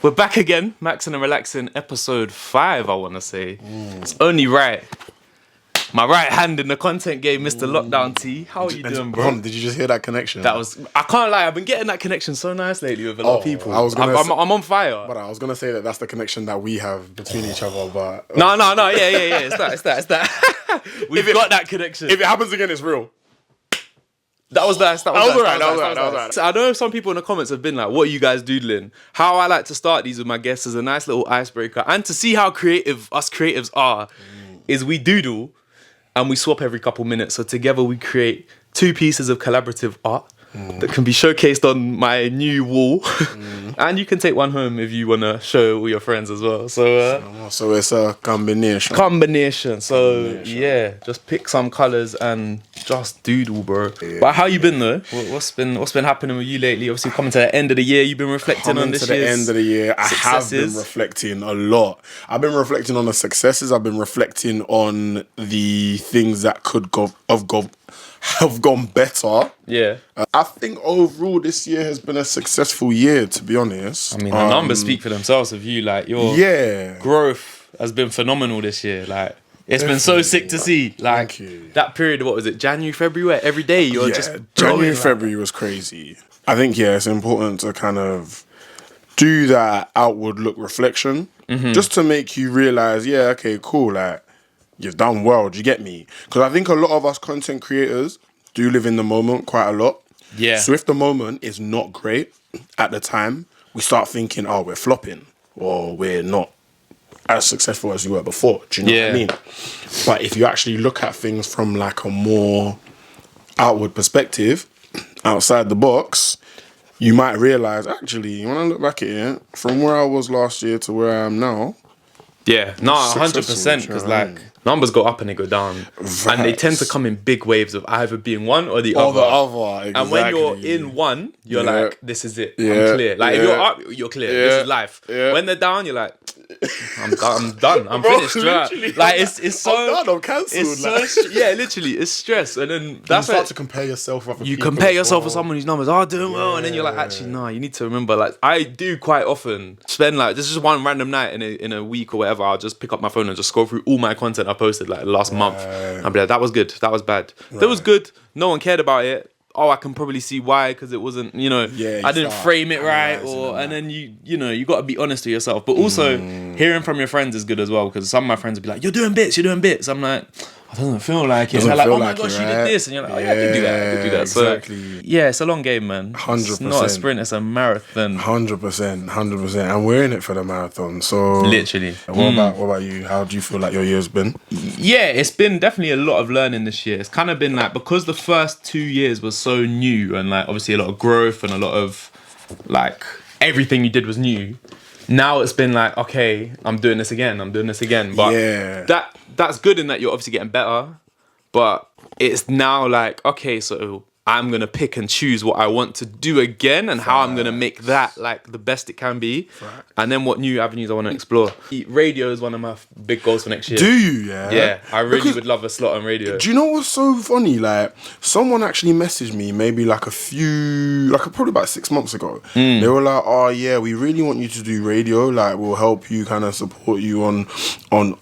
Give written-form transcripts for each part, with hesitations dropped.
We're back again, Maxin and Relaxin, Ep.5, I want to say. It's only right. My right hand in the content game, Mr. lockdownT. How are you doing, bro? Did you just hear that connection? I can't lie, I've been getting that connection so nice lately with a lot of people. I'm on fire. But I was going to say that's the connection that we have between each other, but... No, yeah, it's that. We've got that connection. If it happens again, it's real. That was nice. That was alright. So I know some people in the comments have been like, what are you guys doodling? How I like to start these with my guests is a nice little icebreaker. And to see how creative us creatives are is we doodle and we swap every couple minutes. So together we create 2 pieces of collaborative art that can be showcased on my new wall. And you can take one home if you want to show all your friends as well. So it's a combination. So yeah, just pick some colours and just doodle, bro. Yeah. But how you been though? What's been happening with you lately? Obviously coming to the end of the year, you've been reflecting on this year's end of the year. I have been reflecting a lot. I've been reflecting on the successes. I've been reflecting on the things that could have gone better. Yeah. I think overall this year has been a successful year, to be honest. I mean, the numbers speak for themselves of you. Like, your growth has been phenomenal this year. Like, it's been so sick to see. Like, that period, what was it, January, February, every day you're just January, February was crazy. I think, it's important to kind of do that outward look reflection just to make you realise, cool, like, you've done well, do you get me? Because I think a lot of us content creators do live in the moment quite a lot. Yeah. So if the moment is not great at the time, we start thinking, oh, we're flopping or we're not as successful as we were before. Do you know what I mean? But if you actually look at things from like a more outward perspective, outside the box, you might realise, actually, when I look back at it, from where I was last year to where I am now, 100%, because like numbers go up and they go down, and they tend to come in big waves of either being one or the other. Exactly. And when you're in one, you're like, this is it. I'm clear. Like if you're up, you're clear. This is life. When they're down, you're like, I'm done. I'm finished. Like it's so. I'm done. I'm cancelled. It's so literally, it's stress, and then that's you start to compare yourself with you compare yourself with someone whose numbers are doing well, and then you're like, actually, no. You need to remember, like I do quite often spend like this is just one random night in a week or whatever. I'll just pick up my phone and just scroll through all my content I posted like last month. I'll be like, that was good. That was bad. That was good. No one cared about it. Oh, I can probably see why, because it wasn't, I didn't frame it right, and then you got to be honest to yourself. But also, hearing from your friends is good as well, because some of my friends will be like, you're doing bits. I'm like, I don't feel like it. They're like, oh my gosh, you did this, and you're like, oh yeah, I did do that. Exactly. So it's a long game, man. 100%. It's not a sprint, it's a marathon. 100%, and we're in it for the marathon. So literally. What about you? How do you feel like your year's been? Yeah, it's been definitely a lot of learning this year. It's kind of been like, because the first 2 years was so new and like obviously a lot of growth and a lot of like everything you did was new. Now it's been like, okay, I'm doing this again. But that's good in that you're obviously getting better. But it's now like, okay, so I'm going to pick and choose what I want to do again and how I'm going to make that like the best it can be. And then what new avenues I want to explore. Radio is one of my big goals for next year. Do you? Yeah, I really would love a slot on radio. Do you know what's so funny? Like, someone actually messaged me maybe probably about 6 months ago. They were like, oh yeah, we really want you to do radio. Like, we'll help you, kind of support you on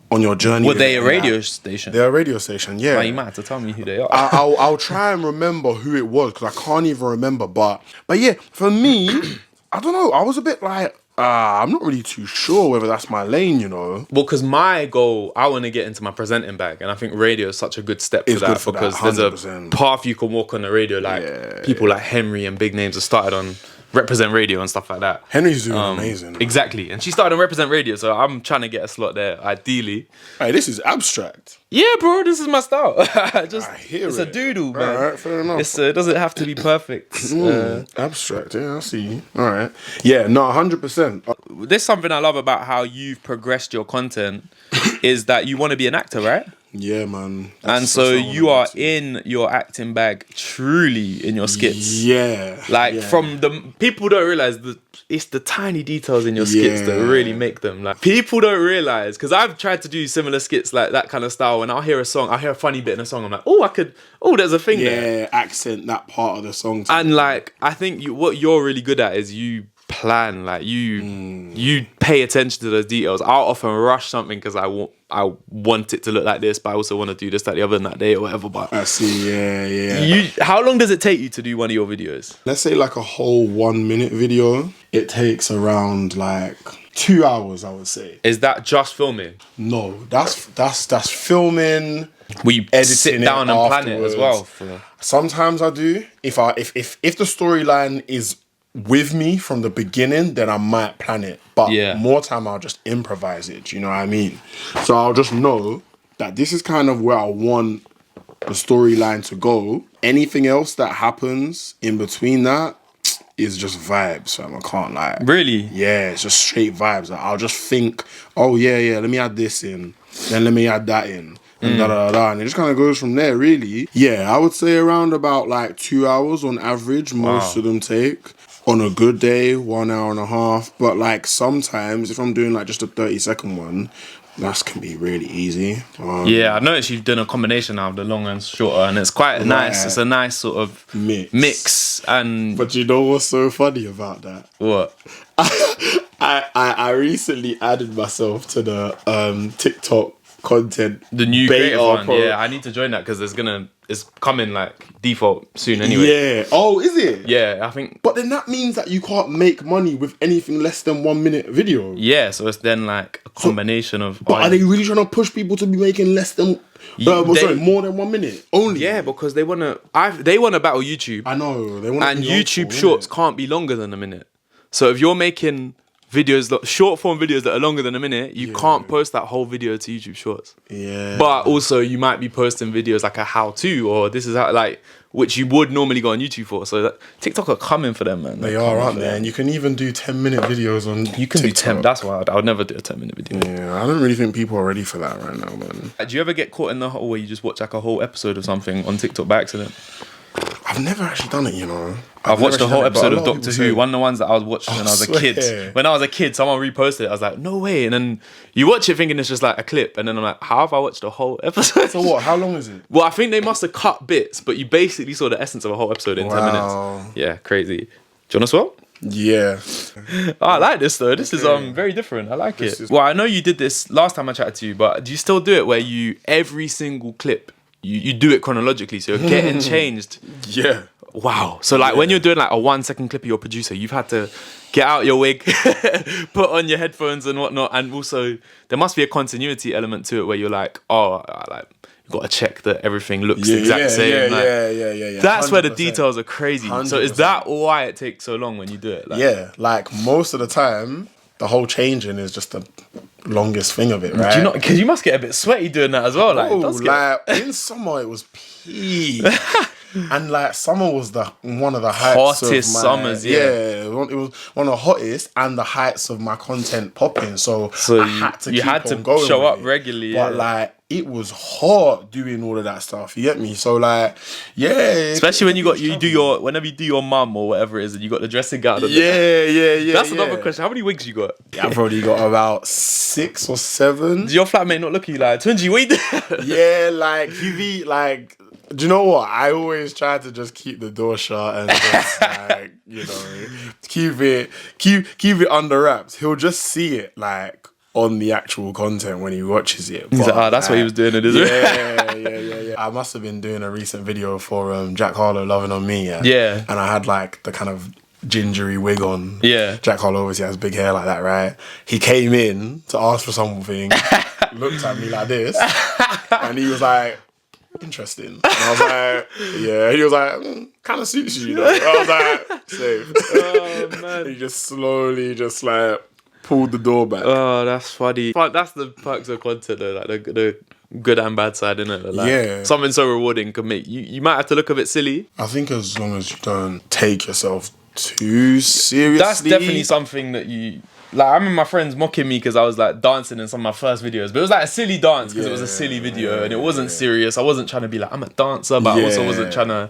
your journey. Were they a radio station? They're a radio station, yeah. You might have to tell me who they are. I'll try and remember who it was, because I can't even remember. But yeah, for me, I don't know. I was a bit like, I'm not really too sure whether that's my lane, Well, because my goal, I want to get into my presenting bag, and I think radio is such a good step for that, because there's a path you can walk on the radio. Like people like Henry and big names have started on Represent Radio and stuff like that. Henry's doing amazing. Exactly. And she started on Represent Radio, so I'm trying to get a slot there, ideally. Hey, this is abstract. Yeah, bro, this is my style. It's a doodle, man. All right, fair enough. It doesn't have to be perfect. Abstract, I see you. All right. Yeah, no, 100%. There's something I love about how you've progressed your content is that you want to be an actor, right? Yeah, man. And so you are in your acting bag truly in your skits. Yeah. From the people don't realize that it's the tiny details in your skits that really make them. Like, people don't realize, because I've tried to do similar skits like that kind of style, and I'll hear a funny bit in a song, I'm like, there's a thing there. Yeah, accent that part of the song. And like, I think what you're really good at is you plan. Like you pay attention to those details. I'll often rush something because I want it to look like this, but I also want to do this, that, the other, and that day or whatever. But I see, yeah. How long does it take you to do one of your videos? Let's say like a whole 1 minute video. It takes around like 2 hours, I would say. Is that just filming? No, that's filming. We sit down and plan it as well. Sometimes I do. If the storyline is with me from the beginning, then I might plan it. But more time I'll just improvise it. Do you know what I mean? So I'll just know that this is kind of where I want the storyline to go. Anything else that happens in between that is just vibes, fam. I can't lie. Really? Yeah, it's just straight vibes. Like, I'll just think, oh yeah, let me add this in. Then let me add that in. And and it just kind of goes from there, really. Yeah, I would say around about like 2 hours on average, most of them take. On a good day, 1 hour and a half. But like sometimes, if I'm doing like just a 30-second one, that can be really easy. Yeah, I noticed you've done a combination now of the long and shorter, and it's quite nice. It's a nice sort of mix. And but you know what's so funny about that? What? I recently added myself to the TikTok content, the new creative one. Yeah, I need to join that because it's coming like default soon anyway. Yeah. Oh, is it? Yeah, I think. But then that means that you can't make money with anything less than 1 minute video. Yeah, so it's then like a combination of. But are they really trying to push people to be making less than? More than 1 minute only. Yeah, because they wanna battle YouTube. I know they want. And YouTube shorts can't be longer than a minute. So if you're making videos, short form videos that are longer than a minute, you can't post that whole video to YouTube Shorts. Yeah. But also you might be posting videos like a how-to or this is how, like, which you would normally go on YouTube for. So that, TikTok are coming for them, man. They are, aren't they? And you can even do 10-minute videos on You can TikTok. do 10. That's wild. I would never do a 10-minute video. Yeah, I don't really think people are ready for that right now, man. Do you ever get caught in the hole where you just watch like a whole episode of something on TikTok by accident? I've never actually done it, you know. I've watched a whole episode of Doctor Who. One of the ones that I was watching when I was a kid. When I was a kid, someone reposted it. I was like, no way. And then you watch it thinking it's just like a clip. And then I'm like, how have I watched a whole episode? So what? How long is it? Well, I think they must have cut bits, but you basically saw the essence of a whole episode in 10 minutes. Yeah, crazy. Do you want to swap? Yeah. Oh, I like this though. This is very different. I like it. Well, I know you did this last time I chatted to you, but do you still do it where you, every single clip, you do it chronologically, so you're getting changed? Yeah. Wow. So like when you're doing like a 1 second clip of your producer, you've had to get out your wig, put on your headphones and whatnot, and also there must be a continuity element to it where you're like, oh, like you got to check that everything looks the exact same. Yeah. That's 100%. where the details are crazy. 100%. So is that why it takes so long when you do it? Like, yeah, like most of the time, the whole changing is just the longest thing of it, right? Do you not? Because you must get a bit sweaty doing that as well. Like, it does like in summer it was peak. And like summer was one of the heights hottest of my, summers. Yeah, it was one of the hottest and the heights of my content popping. So I had to show up regularly. But like it was hot doing all of that stuff. You get me? So like, yeah. Especially when whenever you do your mum or whatever it is, and you got the dressing gown. Yeah. That's another question. How many wigs you got? I've probably got about 6 or 7. Does your flatmate not look at you like, Tunji, what you doing? Yeah, like he be like. Do you know what? I always try to just keep the door shut and just like, you know, keep it under wraps. He'll just see it like on the actual content when he watches it. He's like, that's what he was doing it, isn't it? Yeah. I must have been doing a recent video for Jack Harlow, Loving on Me. Yeah. And I had like the kind of gingery wig on. Yeah. Jack Harlow obviously has big hair like that, right? He came in to ask for something, looked at me like this, and he was like, interesting. And I was like, yeah. He was like, kind of suits you, you know. I was like, safe. Oh, man. He just slowly just like pulled the door back. Oh, that's funny. That's the perks of content though, like the good and bad side, innit? Like, something so rewarding can make you might have to look a bit silly. I think as long as you don't take yourself too seriously. That's definitely something that you... Like, I remember my friends mocking me because I was like dancing in some of my first videos, but it was like a silly dance because it was a silly video and it wasn't serious. I wasn't trying to be like, I'm a dancer, but I also wasn't trying to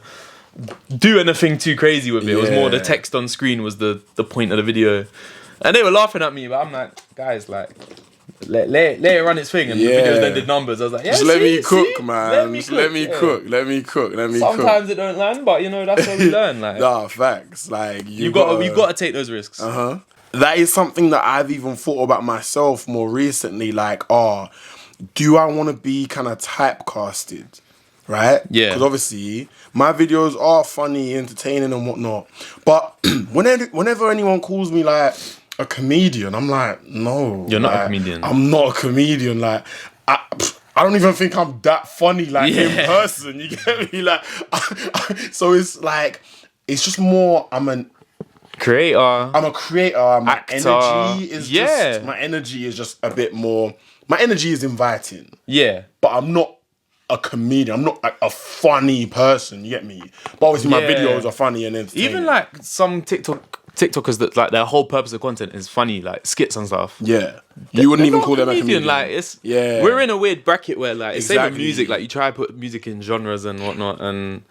do anything too crazy with it. It was more the text on screen was the point of the video. And they were laughing at me, but I'm like, guys, like, let it run its thing, and the videos then did numbers. I was like, yeah, just let me cook, man. Let me cook. Sometimes it don't land, but you know that's where we learn. Like, nah, facts. Like you got to take those risks. That is something that I've even thought about myself more recently. Like, do I want to be kind of typecasted? Right? Yeah. Because obviously my videos are funny, entertaining, and whatnot. But whenever anyone calls me like a comedian, I'm like, no, you're not a comedian. I'm not a comedian. Like, I don't even think I'm that funny, like in person. You get me? Like, so it's like, it's just more. I'm a creator. My energy is just a bit more. My energy is inviting. Yeah, but I'm not a comedian. I'm not like a funny person. You get me? But obviously, my videos are funny and entertaining. Even like some TikTokers that like their whole purpose of content is funny, like skits and stuff. Yeah, you wouldn't even call them a comedian. Like we're in a weird bracket where like same with music. Like you try to put music in genres and whatnot, and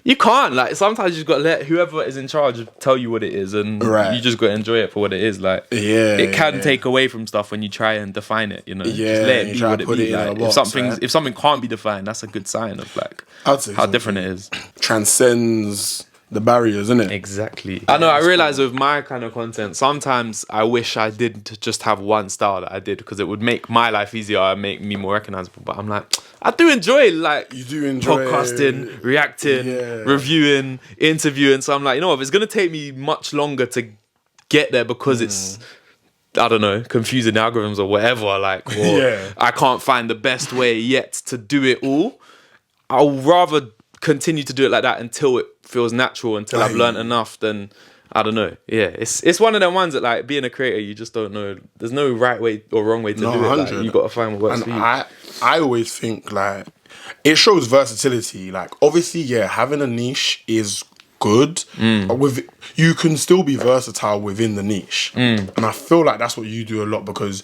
you can't. Like sometimes you just got to let whoever is in charge tell you what it is, and you just got to enjoy it for what it is. Like it can take away from stuff when you try and define it. You know, just let it be what it be. Like if something can't be defined, that's a good sign of like how different it is. Transcends the barriers, isn't it? Exactly. I know. I realize with my kind of content, sometimes I wish I did just have one style that I did because it would make my life easier and make me more recognizable. But I'm like, I do enjoy podcasting, reacting, reviewing, interviewing. So I'm like, you know, if it's gonna take me much longer to get there because it's, I don't know, confusing algorithms or whatever, like, or I can't find the best way yet to do it all, I'll rather continue to do it like that until it feels natural, until I've learned enough. Then I don't know. Yeah, it's one of them ones that like being a creator, you just don't know. There's no right way or wrong way to do it. Like, you got to find what works for you. I always think like it shows versatility. Like obviously, having a niche is good. But you can still be versatile within the niche, and I feel like that's what you do a lot because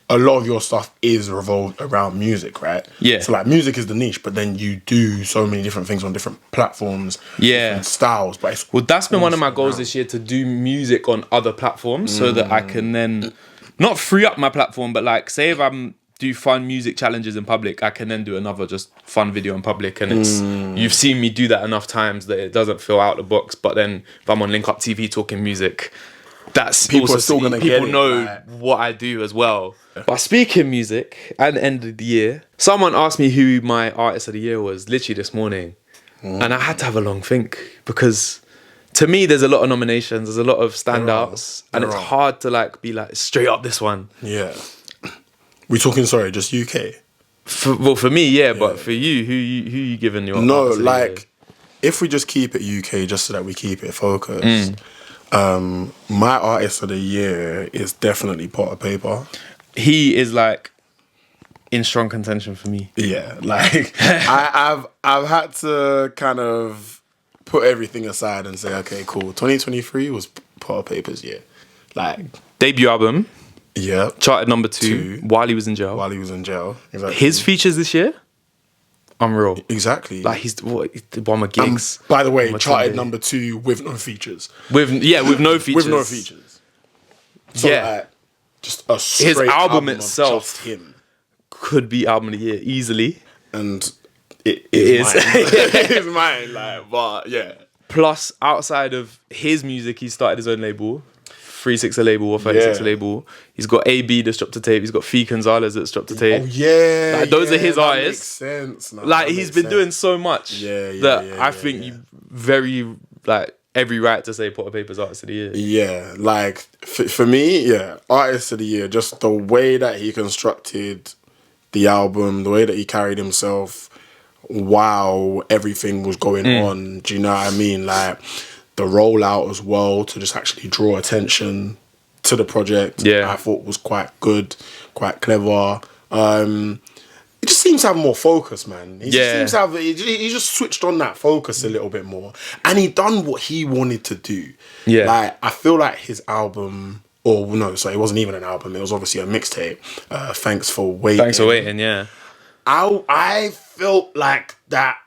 a lot of your stuff is revolved around music, right? Yeah. So like music is the niche, but then you do so many different things on different platforms, different styles. But that's been one of my goals this year, to do music on other platforms so that I can then not free up my platform, but like say if I'm do fun music challenges in public, I can then do another just fun video in public, and it's you've seen me do that enough times that it doesn't feel out of the box. But then if I'm on Link Up TV talking music, that's people are still gonna get it. People know what I do as well. But speaking music, at the end of the year, someone asked me who my artist of the year was literally this morning, and I had to have a long think because to me there's a lot of nominations, there's a lot of standouts, and it's hard to like be like straight up this one. Yeah, we talking just UK. For me, but for you, who you giving your no artist like if we just keep it UK just so that we keep it focused. My artist of the year is definitely Pot of Paper. He is like in strong contention for me. Yeah, like I've had to kind of put everything aside and say, okay, cool. 2023 was Pot of Paper's year. Like debut album. Yeah. Charted number 2 while he was in jail. Exactly. His features this year, unreal. Exactly. Like he's one of gigs. By the way, charted number 2 with no features. With no features. So like, just a straight his album itself of him could be album of the year easily, and it is mine. It is mine. Like, but yeah. Plus, outside of his music, he started his own label. 36 a label or 36 a label. He's got AB that's dropped a tape. He's got Fee Gonzalez that's dropped a tape. Oh yeah, like, those are his artists. Makes sense. No, like he's been doing so much that I think you very like every right to say Pot of Paper's artist of the year. Yeah, like for me, artist of the year. Just the way that he constructed the album, the way that he carried himself while everything was going on. Do you know what I mean? Like the rollout as well, to just actually draw attention to the project, I thought was quite good, quite clever. He just seems to have more focus, man. He just seems to have, he just switched on that focus a little bit more. And he done what he wanted to do. Yeah. Like, I feel like his album, or no, sorry, it wasn't even an album. It was obviously a mixtape. Thanks for Waiting, yeah. I felt like that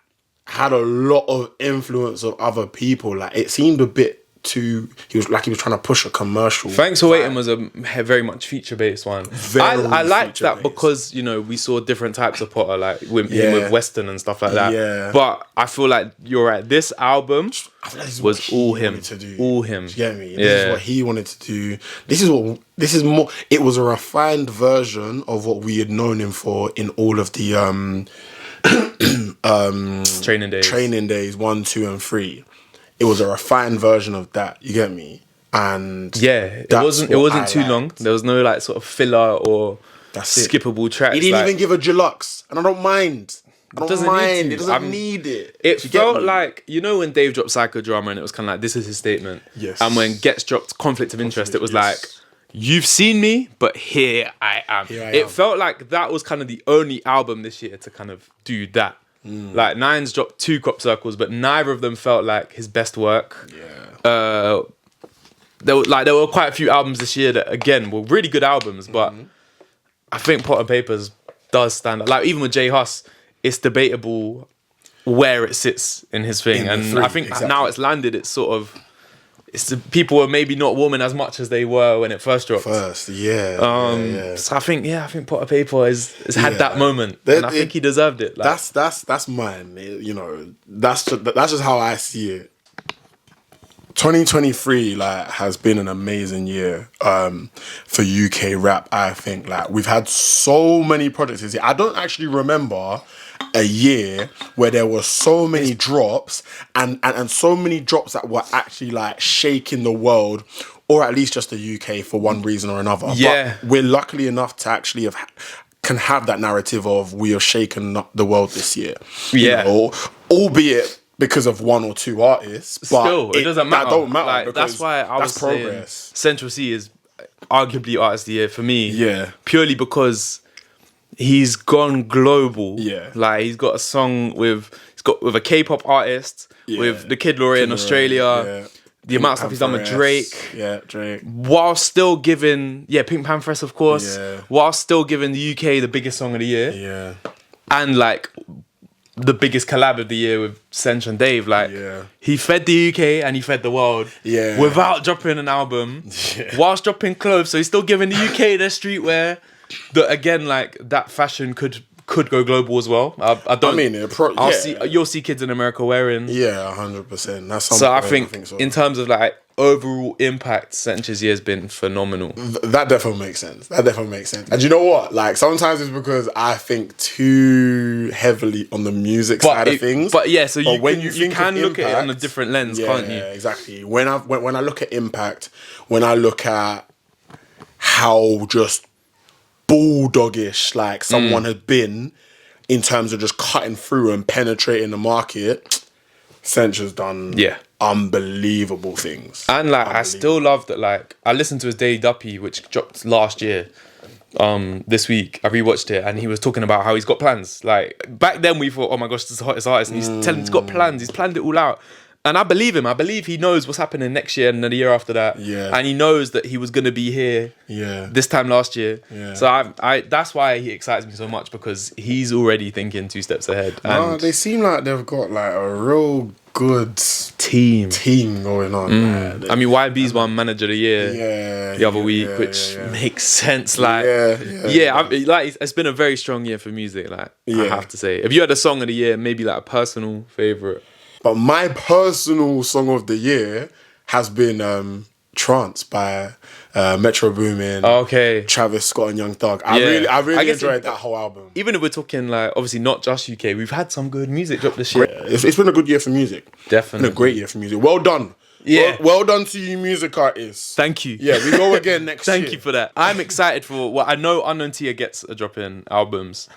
had a lot of influence of other people. Like, it seemed a bit he was trying to push a commercial. Thanks for Waiting was a very much feature based one. I liked that feature-based. because we saw different types of Potter, like with him with Western and stuff like that. Yeah. But I feel like you're right. This album I feel like this is was what he all him, wanted to do. all him. Do you get me? This is what he wanted to do. This is more. It was a refined version of what we had known him for in all of the training days 1, 2, and 3. It was a refined version of that. You get me? And it wasn't too long. There was no like sort of filler or skippable tracks. He didn't even give a deluxe, and I don't mind. I don't mind. It doesn't need it. It felt like, when Dave dropped Psychodrama and it was kind of like, this is his statement. Yes. And when Gets dropped Conflict of Interest, it was like, you've seen me, but here I am. It felt like that was kind of the only album this year to kind of do that. Like Nine's dropped 2 crop circles, but neither of them felt like his best work. Yeah. There were quite a few albums this year that again were really good albums, but I think Pot and Papers does stand out. Like even with Jay Huss, it's debatable where it sits in his thing, and I think now it's landed. It's sort of people are maybe not warming as much as they were when it first dropped. So I think Pot of Paper has had that moment, and I think he deserved it. Like, that's mine. That's just how I see it. 2023 has been an amazing year for UK rap. I think we've had so many projects this year. I don't actually remember a year where there were so many drops and so many drops that were actually shaking the world, or at least just the UK for one reason or another. Yeah, but we're luckily enough to actually can have that narrative of we have shaken up the world this year. Yeah, albeit because of 1 or 2 artists, but still, it doesn't matter. That don't matter. Because that's why I was progress. saying Central C is arguably Artist of the Year for me. Yeah, purely because he's gone global. Yeah, he's got a song with a K-pop artist, with the Kid Laroi in Australia. The amount of stuff he's done with Drake. Yeah, Drake. While still giving Pink Pantheress, of course. Yeah. While still giving the UK the biggest song of the year. Yeah. And the biggest collab of the year with Sench and Dave. He fed the UK and he fed the world. Yeah. Without dropping an album. Yeah. Whilst dropping clothes. So he's still giving the UK their streetwear. That again, that fashion could go global as well. You'll see kids in America wearing. Yeah, 100%. That's something. So I think so. In terms of overall impact, Sench's year has been phenomenal. That definitely makes sense. And you know what? Sometimes it's because I think too heavily on the music side of things. But yeah, so you can look at it on a different lens, can't you? Yeah, exactly. When I look at impact, when I look at how just bulldogish someone had been in terms of just cutting through and penetrating the market, Sench has done unbelievable things. And I still love that I listened to his Daily Duppy, which dropped last year. This week I rewatched it and he was talking about how he's got plans. Back then we thought, oh my gosh, this is the hottest artist, and he's telling he's got plans, he's planned it all out. And I believe him. I believe he knows what's happening next year and the year after that. Yeah. And he knows that he was going to be here this time last year. Yeah. So I that's why he excites me so much, because he's already thinking 2 steps ahead. And they seem like they've got a real good team going on. I mean, YB's won Manager of the Year the other week, which makes sense. It's been a very strong year for music. I have to say, if you had a song of the year, maybe a personal favorite. But my personal song of the year has been Trance by Metro Boomin, Travis Scott and Young Thug. I really enjoyed that whole album. Even if we're talking obviously not just UK, we've had some good music drop this year. It's been a good year for music. Definitely. It's been a great year for music. Well done. Yeah. Well done to you music artists. Thank you. Yeah, we go again next year. Thank you for that. I'm excited for I know lockdownT gets a drop in albums.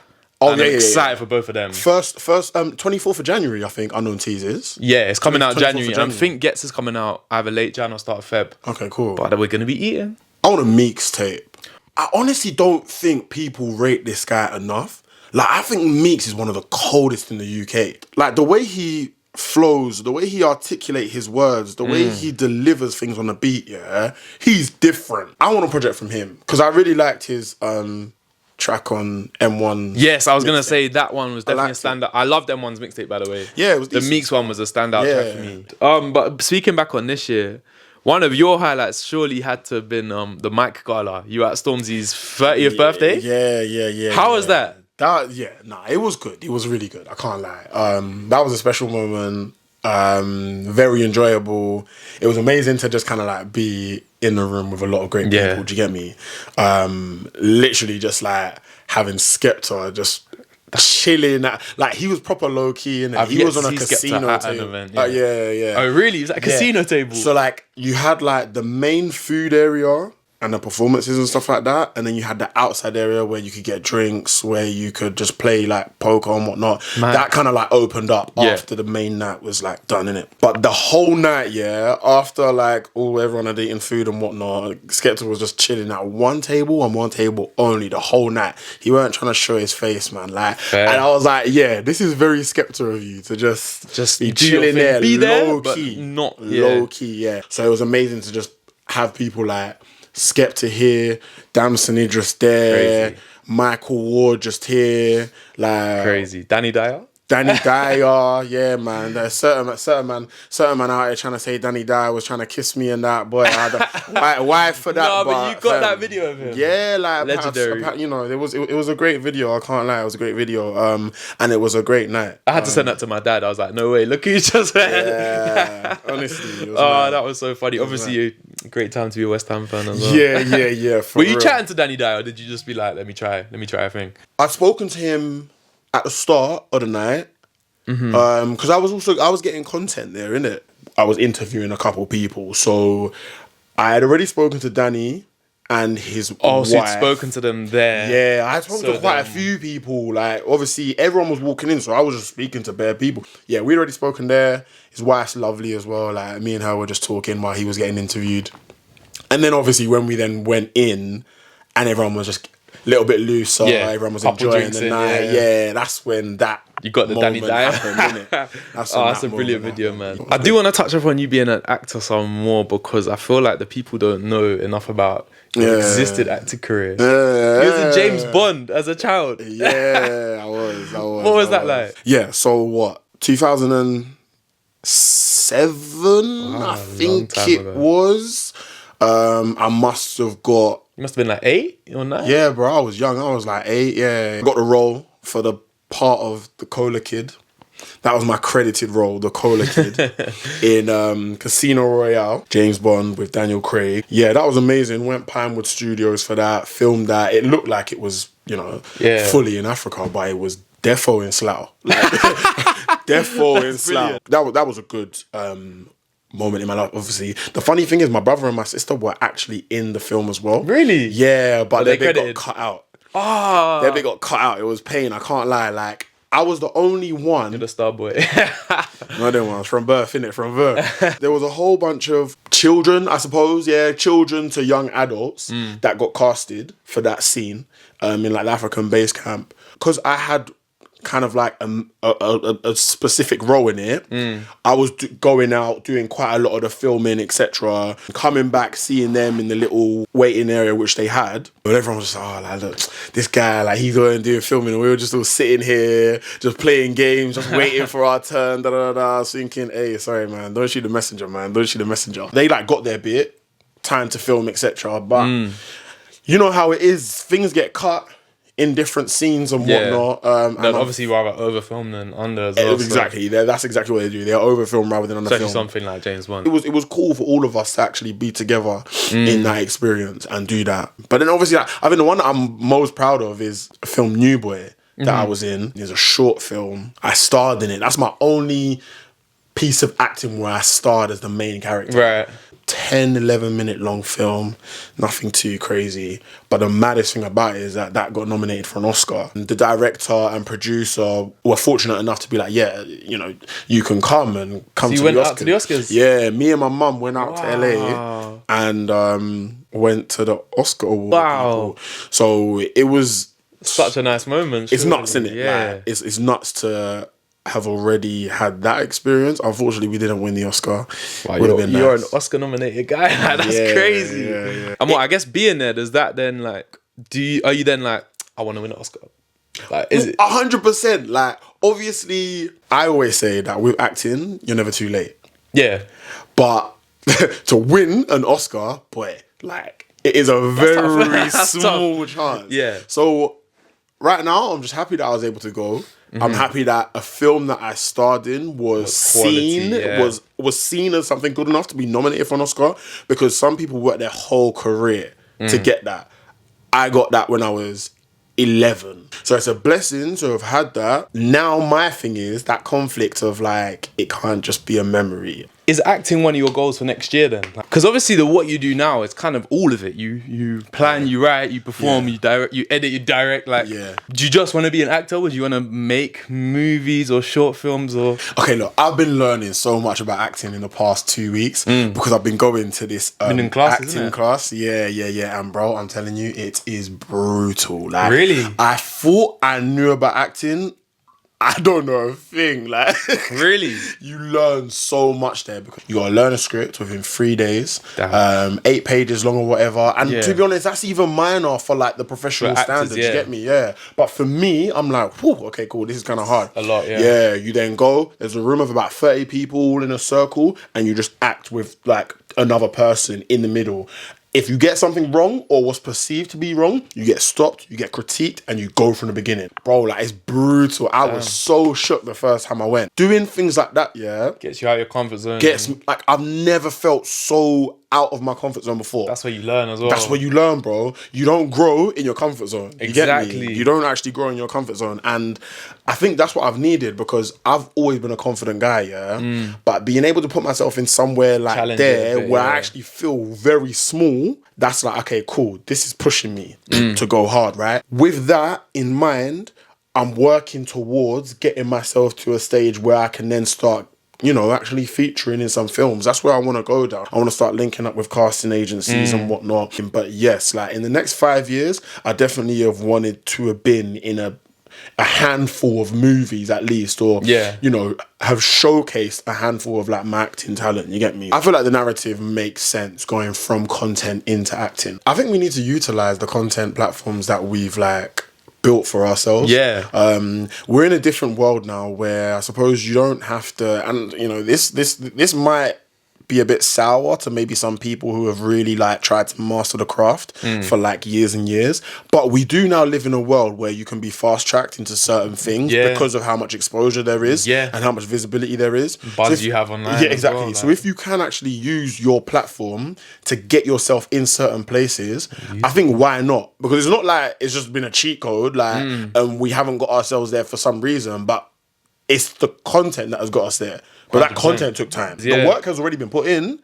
I'm excited for both of them. First 24th of January, I think lockdownT's is. Yeah, it's coming out January. And I think Gets is coming out either late Jan or start of Feb. Okay, cool. But we're going to be eating. I want a Meeks tape. I honestly don't think people rate this guy enough. I think Meeks is one of the coldest in the UK. The way he flows, the way he articulates his words, the way he delivers things on the beat, he's different. I want a project from him because I really liked his track on M1. Yes, I was going to say that one was definitely a standout. I loved M1's mixtape, by the way. Yeah, it was the Meeks one was a standout track for me. But speaking back on this year, One of your highlights surely had to have been the Mike Gala. You at Stormzy's 30th birthday? Yeah. How was that? It was good. It was really good. I can't lie. That was a special moment. Very enjoyable. It was amazing to just kind of like be in the room with a lot of great people. Do you get me? Literally just like having Skepta just chilling. Like he was proper low key, and he was on a casino table. Event, yeah. Oh really? It was at a casino table. So like you had like the main food area and the performances and stuff like that, and then you had the outside area where you could get drinks, where you could just play like poker and whatnot. Man. That kind of like opened up after the main night was like done, innit? But the whole night, after like everyone had eaten food and whatnot, Skepta was just chilling at one table and one table only the whole night. He weren't trying to show his face, man. Like, and I was like, yeah, this is very Skepta of you to just be chilling there, low key, not low key, yeah. So it was amazing to just have people like Skepta here, Damson Idris there, crazy. Michael Ward just here, like crazy. Danny Dyer, yeah, man. There's certain man out here trying to say Danny Dyer was trying to kiss me and that. Boy, why for that? No, but you got that video of him. Yeah, like legendary. You know, it was a great video. I can't lie, it was a great video. And it was a great night. I had to send that to my dad. I was like, no way, look who you just went. Yeah, honestly. It was that was so funny. Obviously, a great time to be a West Ham fan as well. Yeah. Were you chatting to Danny Dyer, or did you just be like, let me try a thing? I'd spoken to him at the start of the night, because I was getting content there, innit? I was interviewing a couple people, so I had already spoken to Danny and his wife. So you'd spoken to them there? Yeah, I had spoken to quite a few people. Like, obviously, everyone was walking in, so I was just speaking to bare people. Yeah, we'd already spoken there. His wife's lovely as well. Like, me and her were just talking while he was getting interviewed. And then, obviously, when we then went in, and everyone was just a little bit looser, everyone was enjoying the night. Yeah, that's when you got the Danny Dyer. That's a brilliant video, man. I do want to touch upon you being an actor some more, because I feel like the people don't know enough about your existed acting career. You was in James Bond as a child. Yeah, I was. What was that like? Yeah, so what? 2007, I think it was. I must have got... You must have been like 8 or 9? Yeah, bro, I was young. I was like 8, yeah. Got the role for the part of the Cola Kid. That was my credited role, the Cola Kid, in Casino Royale, James Bond with Daniel Craig. Yeah, that was amazing. Went Pinewood Studios for that, filmed that. It looked like it was, fully in Africa, but it was defo in Slough. Defo in Slough. That was a good... moment in my life, obviously. The funny thing is, my brother and my sister were actually in the film as well. Really? Yeah, but their bit got cut out. Their bit got cut out. It was pain. I can't lie. Like, I was the only one. You're the star boy. No, I didn't want. From birth, innit? From birth. There was a whole bunch of children, I suppose. Yeah, children to young adults that got casted for that scene in like the African base camp. Because I had kind of like a specific role in it. I was going out, doing quite a lot of the filming, etc. Coming back, seeing them in the little waiting area which they had. But everyone was just, look, this guy, like, he's going and doing filming, and we were just all sitting here, just playing games, just waiting for our turn, thinking, hey, sorry, man, don't shoot the messenger, man, don't shoot the messenger. They like got their bit, time to film, etc. But you know how it is, things get cut in different scenes and whatnot. And obviously rather overfilm than under as well. Exactly. So. That's exactly what they do. They overfilm rather than underfilm. Especially something like James Bond. It was cool for all of us to actually be together in that experience and do that. But then obviously, I think the one that I'm most proud of is a film New Boy that I was in. It's a short film. I starred in it. That's my only piece of acting where I starred as the main character. Right. 10, 11 minute long film, nothing too crazy. But the maddest thing about it is that got nominated for an Oscar. The director and producer were fortunate enough to be like, you can come to the Oscars. You went out to the Oscars? Yeah, me and my mum went out to LA and went to the Oscar Award. Wow. So it was... Such a nice moment. It's nuts, isn't it? Yeah. Like, it's nuts to have already had that experience. Unfortunately, we didn't win the Oscar. Wow, you're an Oscar nominated guy. That's crazy. Yeah. And I guess being there, does that then like, are you then like, I want to win an Oscar? Like, is it 100%? Like, obviously, I always say that with acting, you're never too late. Yeah. But to win an Oscar, boy, like it is a very That's small tough. chance. Yeah. So right now, I'm just happy that I was able to go. I'm happy that a film that I starred in was quality, seen yeah. was seen as something good enough to be nominated for an Oscar, because some people work their whole career to get that. I got that when I was 11. So it's a blessing to have had that. Now my thing is that conflict of like, it can't just be a memory. Is acting one of your goals for next year then? Because obviously what you do now is kind of all of it. You plan, you write, you perform, you direct, you edit, you direct. Like, Yeah. do you just want to be an actor? Would you want to make movies or short films or? Okay, look, I've been learning so much about acting in the past 2 weeks because I've been going to this Been in classes, isn't acting it? class. Yeah. And bro, I'm telling you, it is brutal. Like, Really? I thought I knew about acting. I don't know a thing. Like, Really? you learn so much there because you gotta learn a script within 3 days, Damn. 8 pages long or whatever. And Yeah. to be honest, that's even minor for like the professional For actors, standards. yeah. You get me? Yeah. But for me, I'm like, whew, okay, cool. This is kind of hard. A lot, yeah. Yeah. You then go. There's a room of about 30 people all in a circle, and you just act with like another person in the middle. If you get something wrong or what's perceived to be wrong, you get stopped, you get critiqued, and you go from the beginning. Bro, like, it's brutal. I was so shook the first time I went. Doing things like that, yeah, Gets you out of your comfort zone. like, I've never felt so out of my comfort zone before. That's where you learn as well. That's where you learn, bro. You don't grow in your comfort zone. You get me? Exactly. You don't actually grow in your comfort zone. And I think that's what I've needed, because I've always been a confident guy, yeah? But being able to put myself in somewhere like Challenge there it a bit, where yeah. I actually feel very small, that's like, okay, cool. This is pushing me to go hard, right? With that in mind, I'm working towards getting myself to a stage where I can then start, you know, actually featuring in some films. That's where I want to go down. I want to start linking up with casting agencies and whatnot. But yes, like in the next 5 years, I definitely have wanted to have been in a handful of movies at least, or, Yeah. you know, have showcased a handful of like my acting talent. You get me? I feel like the narrative makes sense going from content into acting. I think we need to utilize the content platforms that we've like built for ourselves. Yeah. We're in a different world now where I suppose you don't have to, and you know, this might be a bit sour to maybe some people who have really like tried to master the craft for like years and years, but we do now live in a world where you can be fast tracked into certain things because of how much exposure there is and how much visibility there is, Buzz you have online. yeah, as exactly. well, like. So if you can actually use your platform to get yourself in certain places, I think why not? Because it's not like it's just been a cheat code, like, and we haven't got ourselves there for some reason, but it's the content that has got us there. But that 100%. content took time. Yeah. The work has already been put in,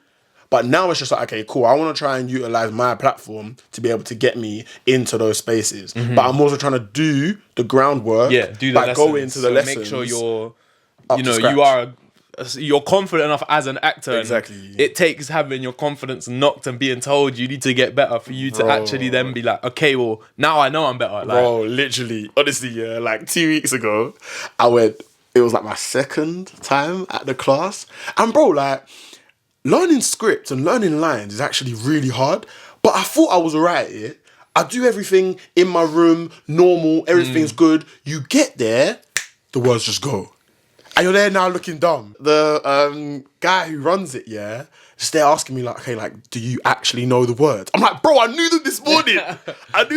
but now it's just like, okay, cool. I want to try and utilize my platform to be able to get me into those spaces. But I'm also trying to do the groundwork do the by lessons. going to the So lessons. Make sure you're, up you to know, scratch. you're confident enough as an actor. and Exactly. It takes having your confidence knocked and being told you need to get better for you to actually then be like, okay, well, now I know I'm better. Like, Bro, literally, honestly, yeah, like 2 weeks ago, it was like my second time at the class. And bro, like, learning scripts and learning lines is actually really hard. But I thought I was alright at it. I do everything in my room, normal, everything's good. You get there, the words just go. And you're there now looking dumb. The guy who runs it, yeah, just there asking me like, okay, like, do you actually know the words? I'm like, bro, I knew them this morning. But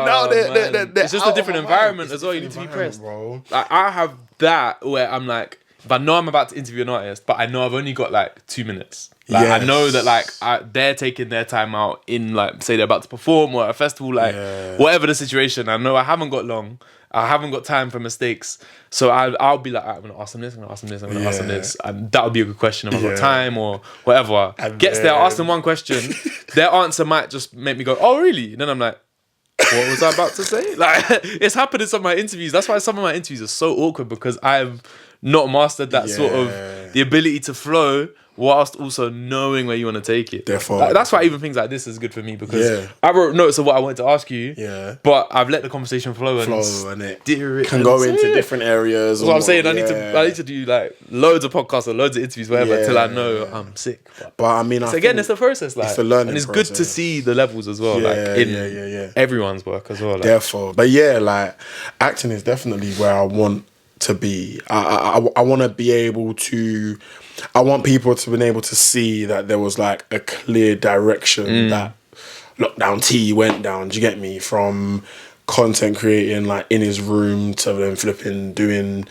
now they're it's just out a different of my mind. environment It's as well. You different need to be pressed, environment, Like, I have that where I'm like, if I know I'm about to interview an artist, but I know I've only got like 2 minutes. Like, I know that like they're taking their time out in like, say they're about to perform or at a festival, like whatever the situation. I know I haven't got long. I haven't got time for mistakes. So I'll be like, I'm going to ask them this, I'm going to ask them this, I'm going to ask them this. And that'll be a good question if I've got time or whatever. And Gets there, ask them one question. Their answer might just make me go, oh, really? And then I'm like, what was I about to say? Like, it's happened in some of my interviews. That's why some of my interviews are so awkward, because I've not mastered that sort of the ability to flow whilst also knowing where you want to take it. Therefore, like, that's why even things like this is good for me, because I wrote notes of what I wanted to ask you, but I've let the conversation flow and it steer it can go into different areas. That's what I'm saying. I need to do like loads of podcasts or loads of interviews, whatever, till I know I'm sick. But I mean, it's the process, like, it's the learning and it's process. good to see the levels as well, like in everyone's work as well. Like. Therefore, but yeah, like, acting is definitely where I want to be. I want to be able to. I want people to be able to see that there was like a clear direction that lockdownT went down. Do you get me? From content creating like in his room to then flipping doing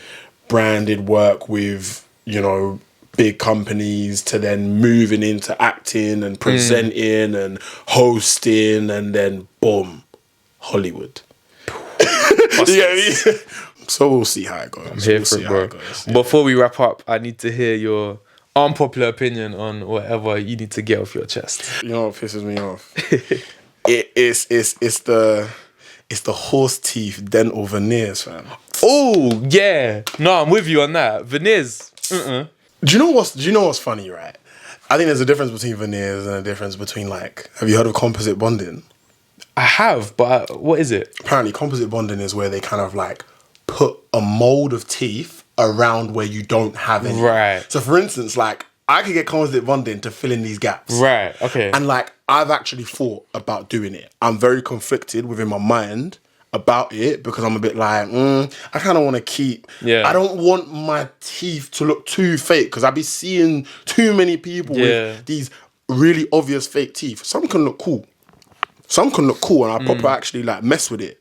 branded work with, you know, big companies to then moving into acting and presenting and hosting and then boom, Hollywood. You get me? So we'll see how it goes. I'm here for it, bro. Before we wrap up, I need to hear your unpopular opinion on whatever you need to get off your chest. You know what pisses me off? It's the horse teeth dental veneers, fam. Oh yeah, no, I'm with you on that. Veneers. Do you know what's funny, right? I think there's a difference between veneers and a difference between like. Have you heard of composite bonding? I have, but what is it? Apparently, composite bonding is where they kind of like put a mold of teeth around where you don't have any. Right. So, for instance, like I could get composite bonding to fill in these gaps. Right. Okay. And like I've actually thought about doing it. I'm very conflicted within my mind about it because I'm a bit like, I kind of want to keep. Yeah. I don't want my teeth to look too fake because I be seeing too many people with these really obvious fake teeth. Some can look cool. Some can look cool, and I proper actually like mess with it.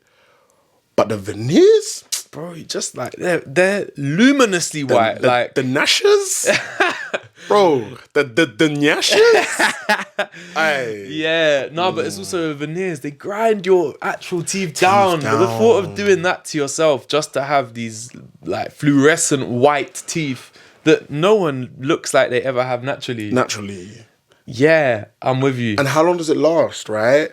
But the veneers, bro, just like they're luminously white, like the gnashes, bro. The gnashes. Yeah, no, but it's also veneers. They grind your actual teeth down. The thought of doing that to yourself just to have these like fluorescent white teeth that no one looks like they ever have naturally. Yeah, I'm with you. And how long does it last, right?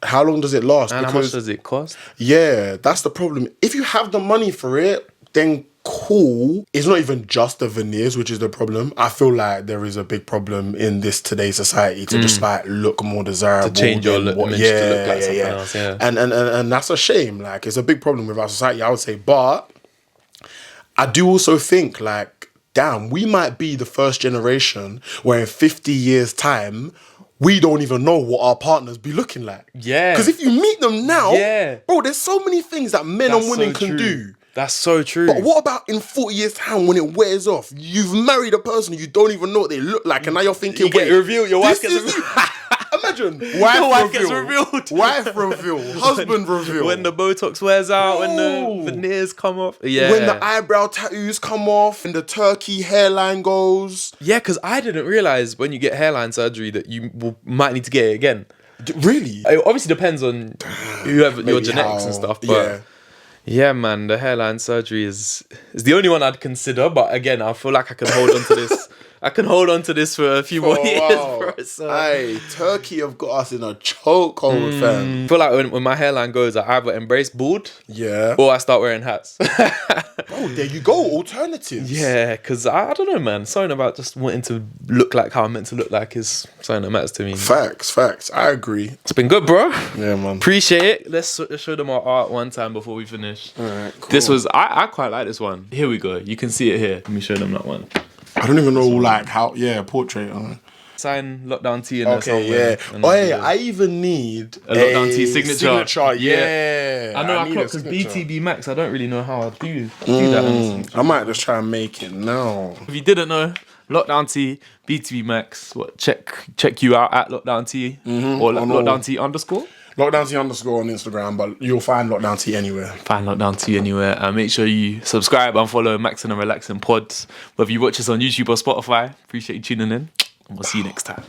How long does it last? And how much does it cost? Yeah, that's the problem. If you have the money for it, then cool. It's not even just the veneers, which is the problem. I feel like there is a big problem in this today's society to just like look more desirable. To change your image to look like something else, yeah. And that's a shame. Like, it's a big problem with our society, I would say. But I do also think like, damn, we might be the first generation where in 50 years' time, we don't even know what our partners be looking like. Yeah. Because if you meet them now, bro, there's so many things that men and women can do. That's so true. But what about in 40 years' time when it wears off? You've married a person you don't even know what they look like, and now you're thinking, get revealed. Your wife gets revealed. Imagine, wife gets revealed. Wife reveal. Husband reveal. When the Botox wears out, when the veneers come off. Yeah. When the eyebrow tattoos come off, and the turkey hairline goes. Yeah, because I didn't realise when you get hairline surgery that you might need to get it again. Really? It obviously depends on whoever your genetics and stuff, but yeah, man, the hairline surgery is the only one I'd consider. But again, I feel like I can hold on to this. I can hold on to this for a few more years, bro. So. Hey, Turkey have got us in a chokehold, fam. I feel like when my hairline goes, I either embrace bald, or I start wearing hats. Oh, there you go, alternatives. Yeah, because I don't know, man. Something about just wanting to look like how I'm meant to look like is something that matters to me. Facts. I agree. It's been good, bro. Yeah, man. Appreciate it. Let's show them our art one time before we finish. All right, cool. This was, I quite like this one. Here we go. You can see it here. Let me show them that one. I don't even know like how. Yeah, portrait. Sign lockdownT in there somewhere. Yeah. I even need a lockdownT signature. Yeah. I know I clocked because BTB Max. I don't really know how I do that. I might just try and make it now. If you didn't know, lockdownT, BTB Max. Check you out at lockdownT or lockdownT underscore. lockdownT underscore on Instagram, but you'll find lockdownT anywhere. Find lockdownT anywhere. And make sure you subscribe and follow Maxin and Relaxin pods, whether you watch us on YouTube or Spotify. Appreciate you tuning in. And we'll see you next time.